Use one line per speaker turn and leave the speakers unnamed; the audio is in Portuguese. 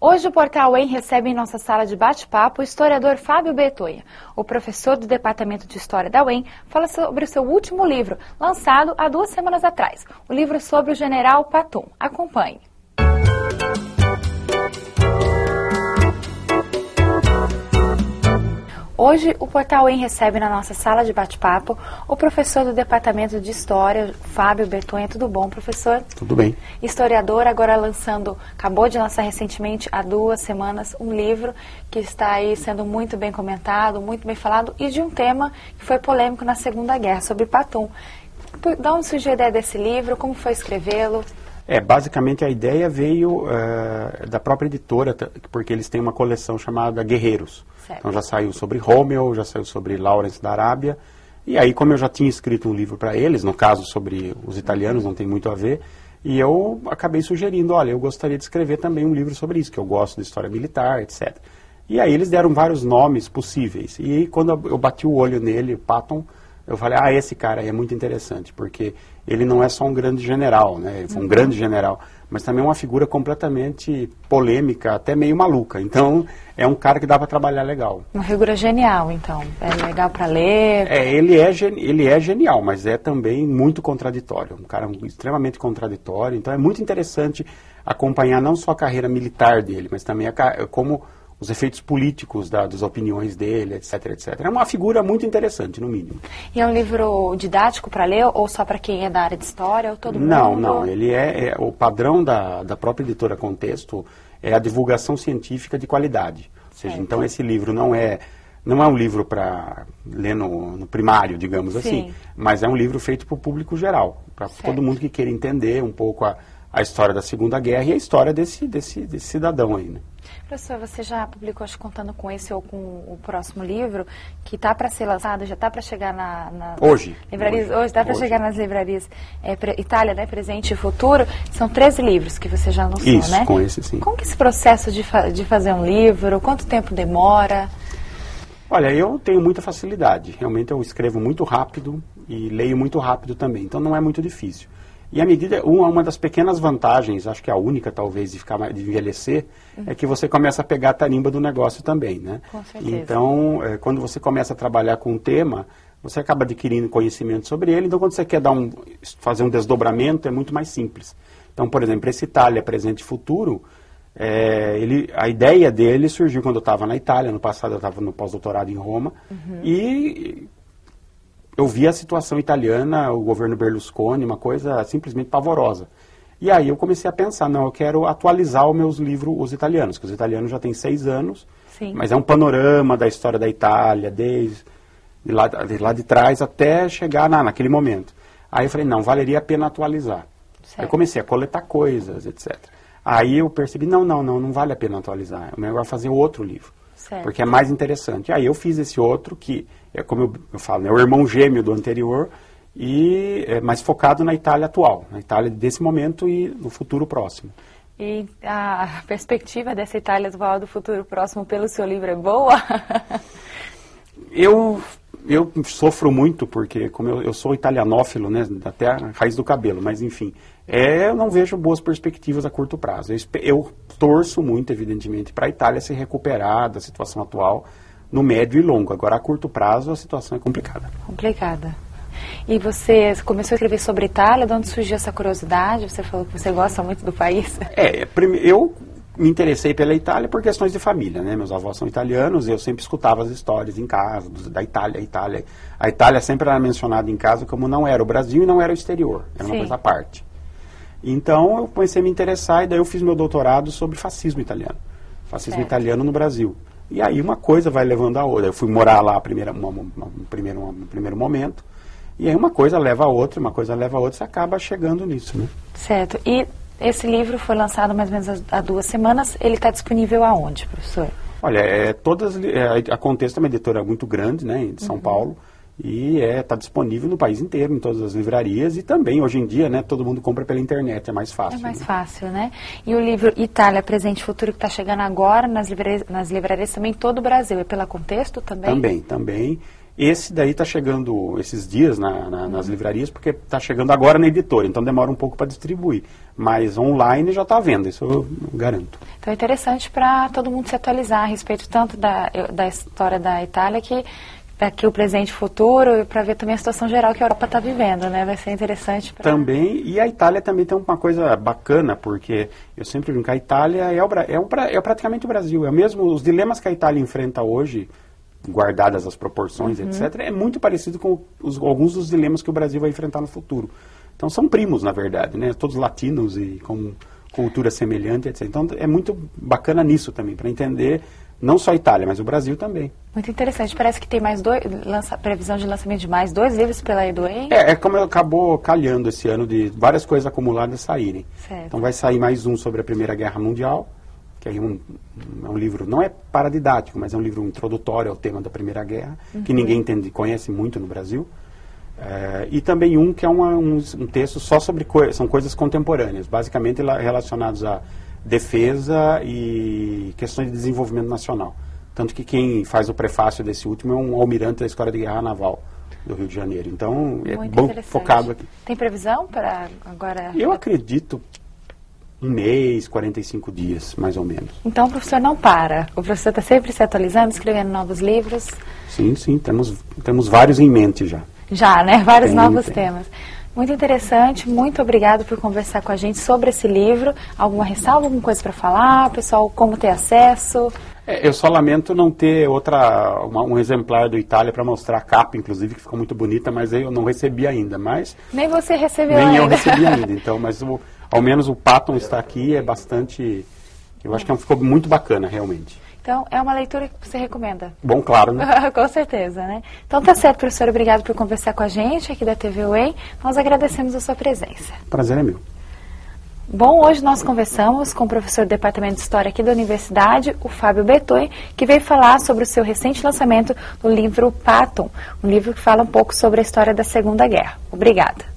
Hoje o Portal EM recebe em nossa sala de bate-papo o historiador Fábio Bertonha. O professor do Departamento de História da UEM fala sobre o seu último livro, lançado há 2 semanas atrás. O livro sobre o general Paton. Acompanhe. Hoje, o Portal EM recebe na nossa sala de bate-papo o professor do Departamento de História, Fábio Bertonha. Tudo bom, professor?
Tudo bem.
Historiador, agora acabou de lançar recentemente, há 2 semanas, um livro que está aí sendo muito bem comentado, muito bem falado, e de um tema que foi polêmico na Segunda Guerra, sobre Paton. De onde surgiu a ideia desse livro? Como foi escrevê-lo?
Basicamente a ideia veio da própria editora, porque eles têm uma coleção chamada Guerreiros. Certo. Então já saiu sobre Rommel, já saiu sobre Lawrence da Arábia, e aí como eu já tinha escrito um livro para eles, no caso sobre os italianos, não tem muito a ver, e eu acabei sugerindo, olha, eu gostaria de escrever também um livro sobre isso, que eu gosto de história militar, etc. E aí eles deram vários nomes possíveis, e aí, quando eu bati o olho nele, o Paton, eu falei, esse cara aí é muito interessante, porque ele não é só um grande general, né? Ele foi um grande general, mas também é uma figura completamente polêmica, até meio maluca. Então, é um cara que dá para trabalhar legal.
Uma figura genial, então. É legal para ler.
Ele é genial, mas é também muito contraditório. Um cara extremamente contraditório. Então, é muito interessante acompanhar não só a carreira militar dele, mas também como os efeitos políticos das opiniões dele, etc, etc. É uma figura muito interessante, no mínimo.
E é um livro didático para ler, ou só para quem é da área de história, ou todo mundo?
Não. Ele o padrão da própria editora Contexto é a divulgação científica de qualidade. Ou seja, então esse livro não é um livro para ler no primário, digamos assim, mas é um livro feito para o público geral, para todo mundo que queira entender um pouco a história da Segunda Guerra e a história desse cidadão aí, né?
Professor, você já publicou, acho, contando com esse ou com o próximo livro, que está para ser lançado, já está para chegar
Hoje
livrarias, hoje está para chegar nas livrarias Itália, né, Presente e Futuro. São 13 livros que você já lançou,
isso,
né?
Com esse sim.
Como que é esse processo de fazer um livro? Quanto tempo demora?
Olha, eu tenho muita facilidade. Realmente eu escrevo muito rápido e leio muito rápido também, então não é muito difícil. E à medida, uma das pequenas vantagens, acho que a única talvez de envelhecer, é que você começa a pegar a tarimba do negócio também, né?
Com certeza.
Então, quando você começa a trabalhar com um tema, você acaba adquirindo conhecimento sobre ele, então quando você quer fazer um desdobramento, é muito mais simples. Então, por exemplo, esse Itália, Presente e Futuro, a ideia dele surgiu quando eu estava na Itália, no passado eu estava no pós-doutorado em Roma, e eu vi a situação italiana, o governo Berlusconi, uma coisa simplesmente pavorosa. E aí eu comecei a pensar, eu quero atualizar os meus livros, os italianos, que os italianos já têm 6 anos, mas é um panorama da história da Itália, desde lá de trás até chegar naquele momento. Aí eu falei, valeria a pena atualizar. Certo. Aí eu comecei a coletar coisas, etc. Aí eu percebi, não vale a pena atualizar, é melhor fazer outro livro. Certo. Porque é mais interessante. Aí eu fiz esse outro, que é como eu falo, é o irmão gêmeo do anterior, e é mais focado na Itália atual, na Itália desse momento e no futuro próximo.
E a perspectiva dessa Itália atual do futuro próximo pelo seu livro é boa?
Eu sofro muito, porque como eu sou italianófilo, né, até a raiz do cabelo, mas enfim, eu não vejo boas perspectivas a curto prazo. Eu torço muito, evidentemente, para a Itália se recuperar da situação atual no médio e longo. Agora, a curto prazo, a situação é complicada.
Complicada. E você começou a escrever sobre a Itália, de onde surgiu essa curiosidade? Você falou que você gosta muito do país.
Eu me interessei pela Itália por questões de família, né? Meus avós são italianos e eu sempre escutava as histórias em casa, da Itália. A Itália sempre era mencionada em casa como não era o Brasil e não era o exterior, era uma coisa à parte. Então eu comecei a me interessar e daí eu fiz meu doutorado sobre fascismo italiano. Fascismo italiano no Brasil. E aí uma coisa vai levando a outra. Eu fui morar lá no primeiro momento, e aí uma coisa leva a outra, você acaba chegando nisso, né?
Certo. E esse livro foi lançado mais ou menos há 2 semanas. Ele está disponível aonde, professor?
Olha, a Contexto é uma editora muito grande, né, de São Paulo, e está disponível no país inteiro, em todas as livrarias, e também, hoje em dia, né, todo mundo compra pela internet, é mais fácil.
É mais fácil, né? E o livro Itália, Presente e Futuro, que está chegando agora nas livrarias também em todo o Brasil, é pela Contexto também?
Também. Esse daí está chegando esses dias nas livrarias, porque está chegando agora na editora, então demora um pouco para distribuir. Mas online já está à venda, isso eu garanto.
Então é interessante para todo mundo se atualizar a respeito tanto da história da Itália, que daqui o presente e o futuro, e para ver também a situação geral que a Europa está vivendo, né? Vai ser interessante.
Também, e a Itália também tem uma coisa bacana, porque eu sempre brinco, a Itália é praticamente o Brasil, é mesmo os dilemas que a Itália enfrenta hoje, guardadas as proporções, etc., é muito parecido com alguns dos dilemas que o Brasil vai enfrentar no futuro. Então são primos, na verdade, né? Todos latinos e com cultura semelhante, etc. Então é muito bacana nisso também, para entender não só a Itália, mas o Brasil também.
Muito interessante. Parece que tem mais previsão de lançamento de mais 2 livros pela Eduem.
É como acabou calhando esse ano de várias coisas acumuladas saírem.
Certo.
Então vai sair mais um sobre a Primeira Guerra Mundial, que é um livro, não é paradidático, mas é um livro introdutório ao tema da Primeira Guerra, que ninguém conhece muito no Brasil. E também um que é um texto só sobre são coisas contemporâneas, basicamente relacionados à defesa e questões de desenvolvimento nacional. Tanto que quem faz o prefácio desse último é um almirante da Escola de Guerra Naval do Rio de Janeiro. Então, é bom focado aqui.
Tem previsão para agora?
Eu acredito 1 mês, 45 dias, mais ou menos.
Então o professor não para. O professor está sempre se atualizando, escrevendo novos livros.
Sim, temos vários em mente já.
Já, né? Vários novos temas. Muito interessante, muito obrigado por conversar com a gente sobre esse livro. Alguma ressalva, alguma coisa para falar? Pessoal, como ter acesso?
Eu só lamento não ter um exemplar do Itália para mostrar a capa, inclusive, que ficou muito bonita, mas eu não recebi ainda. Mas
nem você recebeu
ainda.
Nem
eu recebi ainda, então, mas ao menos o Patton está aqui, é bastante... Eu acho que ficou muito bacana, realmente.
Então, é uma leitura que você recomenda?
Bom, claro, né?
Com certeza, né? Então, tá certo, professor. Obrigado por conversar com a gente aqui da TV UEM. Nós agradecemos a sua presença.
Prazer é meu.
Bom, hoje nós conversamos com o professor do Departamento de História aqui da Universidade, o Fábio Bertoim, que veio falar sobre o seu recente lançamento do livro Patton, um livro que fala um pouco sobre a história da Segunda Guerra. Obrigada.